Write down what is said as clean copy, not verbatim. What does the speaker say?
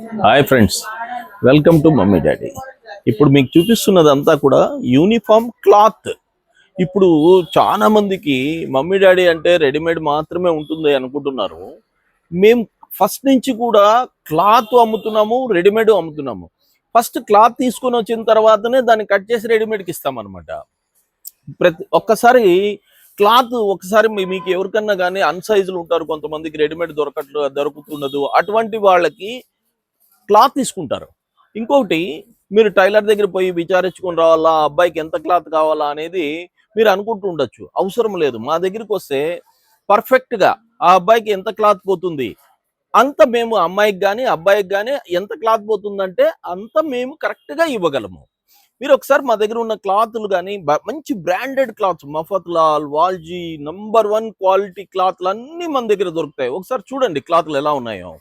Hi friends, welcome to mummy daddy. ఇప్పుడు మీకు చూపిస్తున్నదంతా కూడా యూనిఫామ్ క్లాత్. ఇప్పుడు చాలా మందికి మమ్మీ డాడీ అంటే రెడీమేడ్ మాత్రమే ఉంటుంది అనుకుంటున్నారు. మేము ఫస్ట్ నుంచి కూడా క్లాత్ అమ్ముతున్నాము, రెడీమేడ్ అమ్ముతున్నాము. ఫస్ట్ క్లాత్ తీసుకొని వచ్చిన తర్వాతనే దాన్ని కట్ చేసి రెడీమేడ్కి ఇస్తామన్నమాట. ఒక్కసారి క్లాత్ ఒకసారి మీకు ఎవరికన్నా కానీ అన్సైజులు ఉంటారు, కొంతమందికి రెడీమేడ్ దొరుకుతుండదు. అటువంటి వాళ్ళకి క్లాత్ తీసుకుంటారు. ఇంకొకటి, మీరు టైలర్ దగ్గర పోయి విచారించుకొని రావాలా, అబ్బాయికి ఎంత క్లాత్ కావాలా అనేది మీరు అనుకుంటూ ఉండొచ్చు. అవసరం లేదు. మా దగ్గరికి వస్తే పర్ఫెక్ట్గా ఆ అబ్బాయికి ఎంత క్లాత్ పోతుంది అంత మేము అమ్మాయికి కానీ అబ్బాయికి కానీ ఎంత క్లాత్ పోతుందంటే అంత మేము కరెక్ట్గా ఇవ్వగలము. మీరు ఒకసారి మా దగ్గర ఉన్న క్లాతులు కానీ మంచి బ్రాండెడ్ క్లాత్స్, మఫత్ లాల్, వాల్జీ, నంబర్ 1 క్వాలిటీ క్లాత్లు అన్నీ మన దగ్గర దొరుకుతాయి. ఒకసారి చూడండి క్లాత్లు ఎలా ఉన్నాయో.